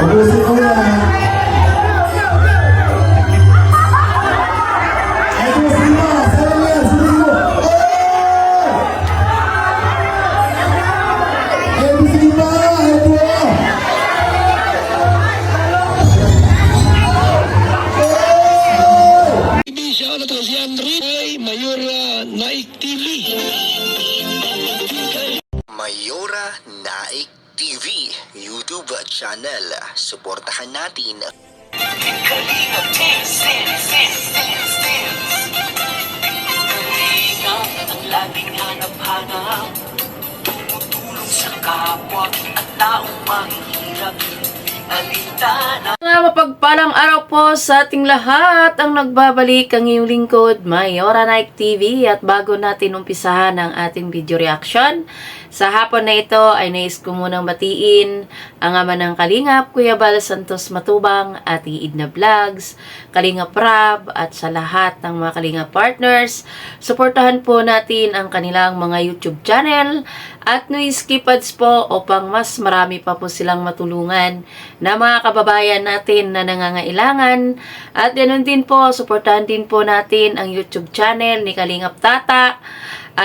Ubusin ko na. Ubusin mo. Sarang yan. Subusin mo. Ubusin mo. Siya na to si Henry Mayora Naik TV. Mayora Naik TV YouTube channel. Suportahan natin. Kalinga ang laging hanap-hanap, tumutulong sa kapwa at taong mahihirap. Alintana. Mga mapagpalang araw po sa ating lahat, ang nagbabalik ang iyong lingkod, Mayora Naik TV. At bago natin umpisahan ang ating video reaction, sa hapon na ito ay nais ko munang batiin ang ama ng Kalingap, Kuya Bal Santos Matubang, Ate Idna Vlogs, Kalingap Rab, at sa lahat ng mga Kalingap partners. Suportahan po natin ang kanilang mga YouTube channel at Nuiski Pads po upang mas marami pa po silang matulungan na mga kababayan natin na nangangailangan. At ganoon din po, suportahan din po natin ang YouTube channel ni Kalingap Tata,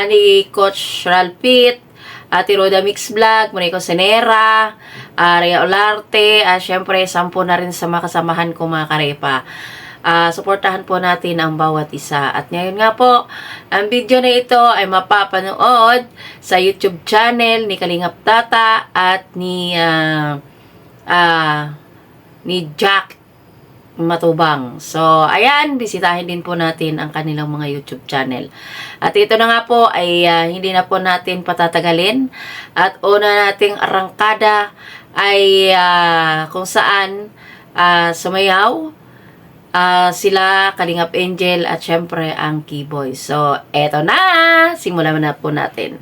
ni Coach Ralpit, Ate Roda Mix Vlog, Monico Senera, Rhea Olarte, syempre 10 na rin sa mga kasamahan ko mga karepa. Suportahan po natin ang bawat isa. At ngayon nga po, ang video na ito ay mapapanood sa YouTube channel ni Kalingap Tata at ni Jack Matubang. So, ayan, bisitahin din po natin ang kanilang mga YouTube channel. At ito na nga po ay hindi na po natin patatagalin. At una nating arangkada ay kung saan sumayaw sila, Kalingap Angel at syempre ang Keyboy. So, eto na! Simulan na po natin.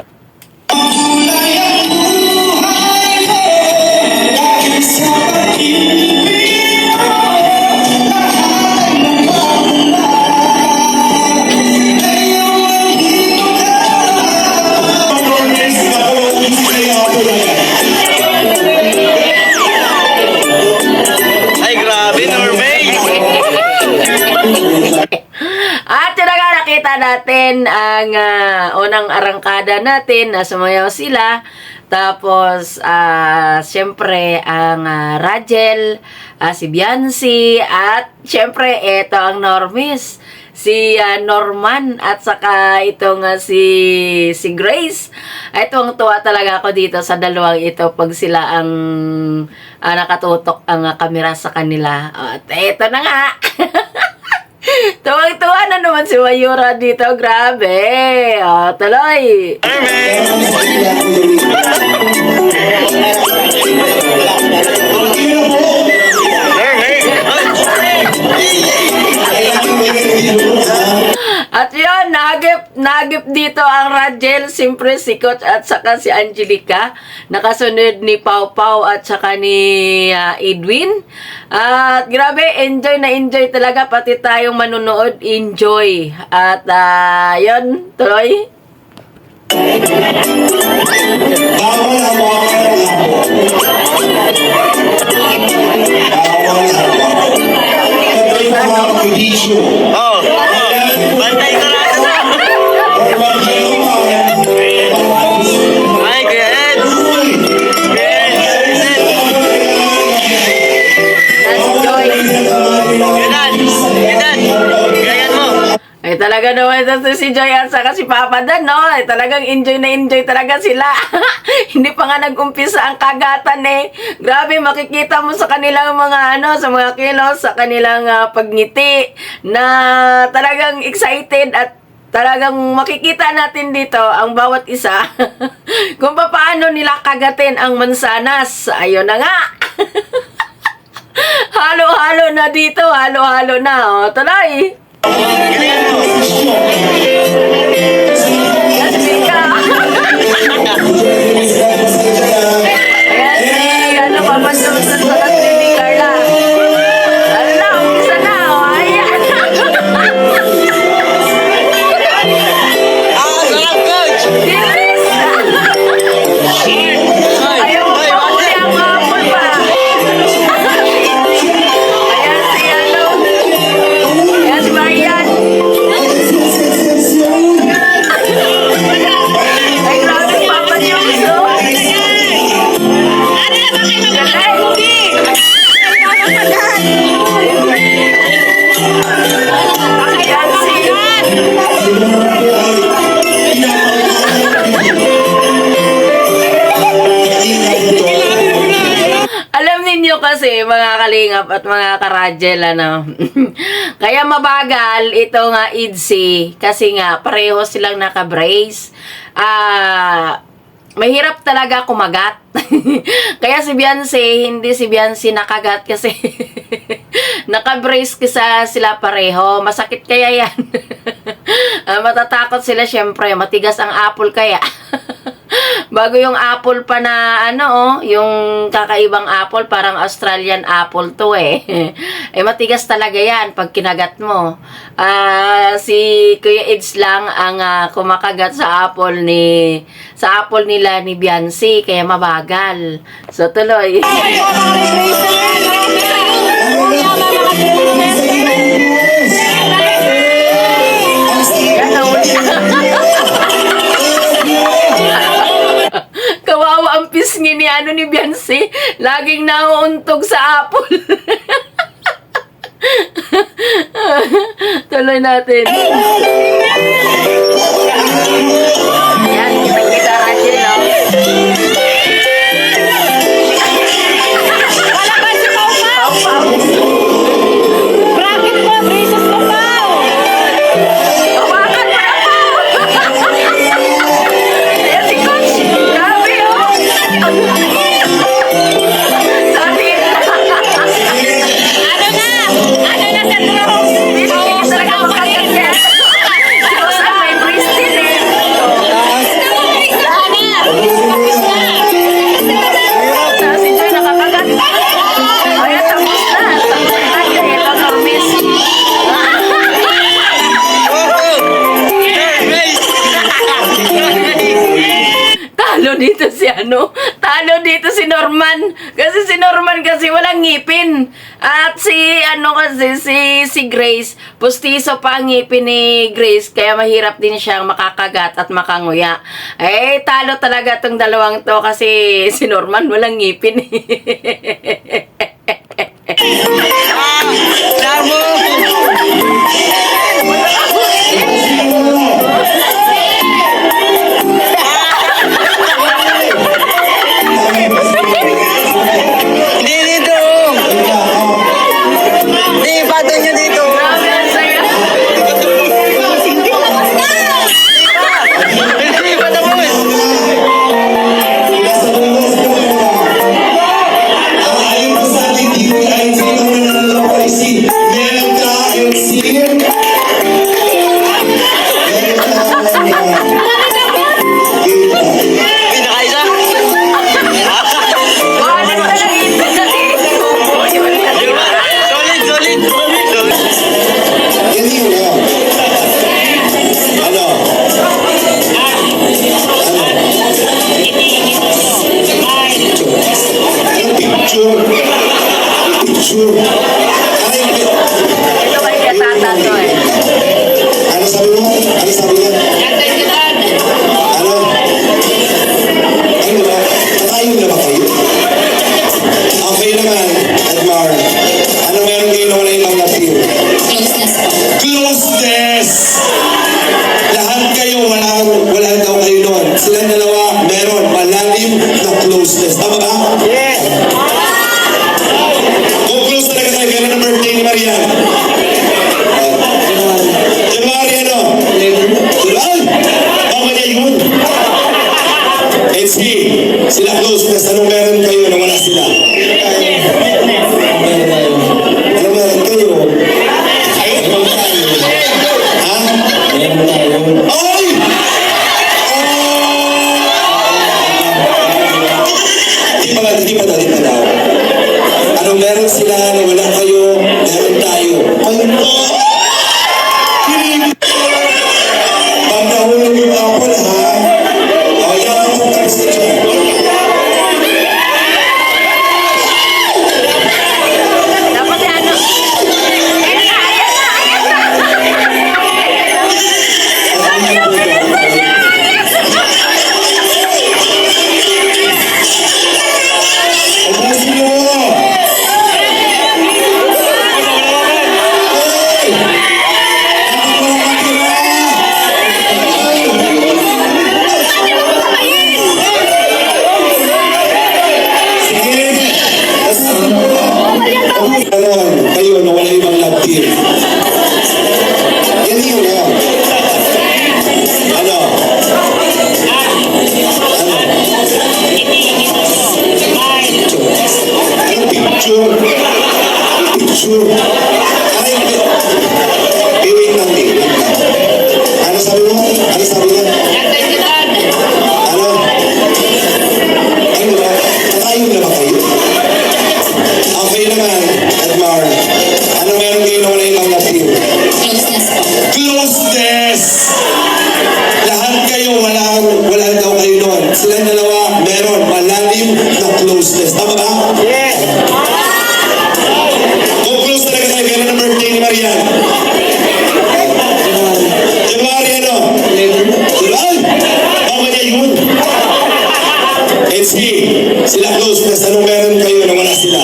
At yun nga, nakita natin ang unang arangkada natin na sumayaw sila. Tapos, syempre, ang Rachel, si Biancy, at syempre, ito ang Normis. Si Norman, at saka ito nga si Grace. Ito ang tuwa talaga ako dito sa dalawang ito pag sila ang nakatutok ang kamera sa kanila. At ito na nga. Tuwang-tuwa na naman si Mayora dito. Grabe. Tuloy. At yun, nagip dito ang Rachel, siyempre si Coach at saka si Angelica. Nakasunod ni Pau Pau at saka ni Edwin. At grabe, enjoy na enjoy talaga. Pati tayong manunood, enjoy. At yun, tuloy. Oh, bantay ka na ito. Ay, Kuya Ed. Ganyan mo. Ay talaga naman ito si Joy at saka si Papa Dan, no? Ay talagang enjoy na enjoy talaga sila. Hindi pa nga nag-umpisa ang kagatan eh. Grabe, makikita mo sa kanilang mga sa mga kilos, sa kanilang pagngiti na talagang excited at talagang makikita natin dito ang bawat isa kung paano nila kagatin ang mansanas. Ayun na nga. Halo-halo na dito, halo-halo na. O, tuloy. Ayan, papansin sa kasi ni Carla. Ano na, umpisa na. O, ayan. Sarap, Coach! Bilis. Alam ninyo kasi, mga kalingap at mga karadjel, ano, kaya mabagal ito nga IDSI, kasi nga, pareho silang naka-brace. Mahirap talaga kumagat. Kaya si Beyonce, hindi si Beyonce nakagat kasi naka-brace kasi sila pareho. Masakit kaya yan. Matatakot sila syempre. Matigas ang apple kaya. Bago yung apple pa na yung kakaibang apple, parang Australian apple to eh. Matigas talaga yan pag kinagat mo. Si Kuya Eds lang ang kumakagat sa apple nila ni Beyonce, kaya mabagal. So tuloy. Kawawa ang pisngi ni Beyonce. Laging nauuntog sa apple. Tuloy natin. Ayan, kita-kita natin, no? Wala ba si Pau Pau? Bracket mo, braces mo, Pau! Hawakan mo na, Pau! Ayan si Coach. Grabe, oh! Sorry. Ano na sa drone? Hindi talaga makagat yan. Diyos ang may brace din eh. Si Joy nakakagat. Ayan, tapos na. Tapos na. Ito sa miss. Talo dito si Norman. Kasi si Norman kasi walang ngipin. At si Grace, pustiso pa ang ngipin ni Grace, kaya mahirap din siyang makakagat at makanguya. Talo talaga tong dalawang to kasi si Norman walang ngipin. Grabe ang saya. Ayon po sa ating TV, ay sino man nanalo ay si Melka LC. Wala na lang ngipin kasi. Hindi mo yan. Ano? Picture. Ito kay Tata to eh. Ano sabi mo? Ano sabi niya? Ano? Ano ba? Nakayong na ba kayo? Okay naman, Edmar. Ano meron kayo na wala yung mga feel? Closeness! Lahat kayo, wala daw kayo doon. Silang dalawa, meron malalim na closeness. Tama ba? Yes! Kung close talaga tayo, meron ang birthday ni Marian. January ano? July? Baka niya yun. HB, sila closeness. Anong meron kayo na wala sila? Ano meron kayo? Meron tayo. Ha? Meron tayo. Ay! Di pa daw. Anong meron sila na wala kayo? Meron tayo. Ayun po! Pagkahulog yung apple, ha? Ayaw ang pagkakas na dyan. malalim na closeness. Tama ba? Yes! Kung close talaga tayo, kailan ang birthday ni Marian? January ano? July? Mamaya yun. And see, sila closeness. Anong meron kayo na wala sila?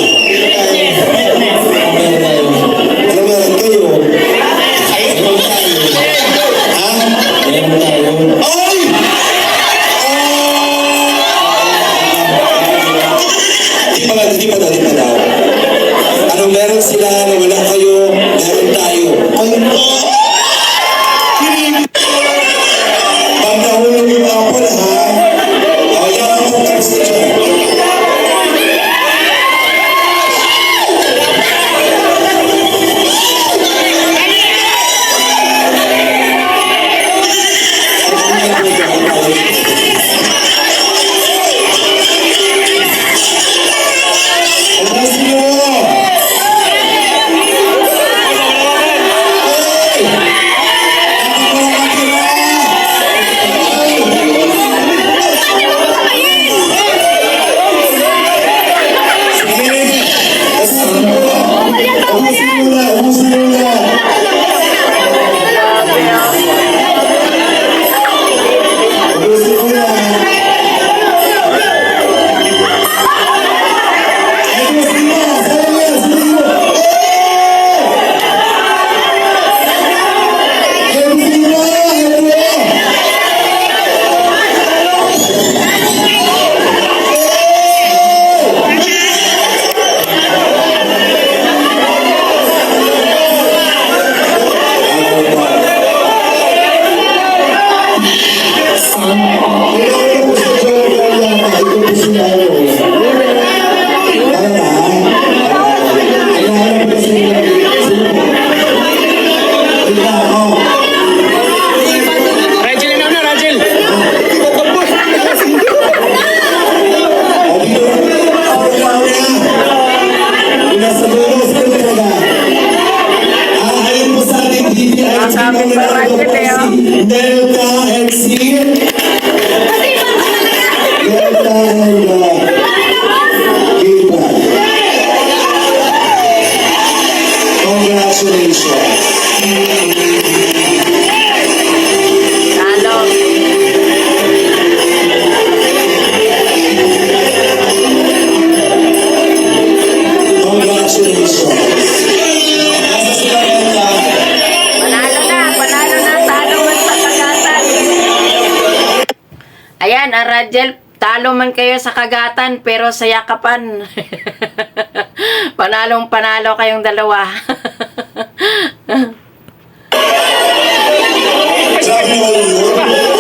Anong meron kayo? Ha? Ay! Di pa daw. Anong meron sila na wala kayo, meron tayo. Ay, pag nahulog yung apple, ha? O, yan ang focus ko dyan. Delta and C. Delta and Gabriel. Congratulations. Talo. Congratulations. Panalo na, talo man sa kagatan. Ayan, Rajel, talo man kayo sa kagatan, pero sa yakapan. Panalo kayong dalawa. Sabi mo yun.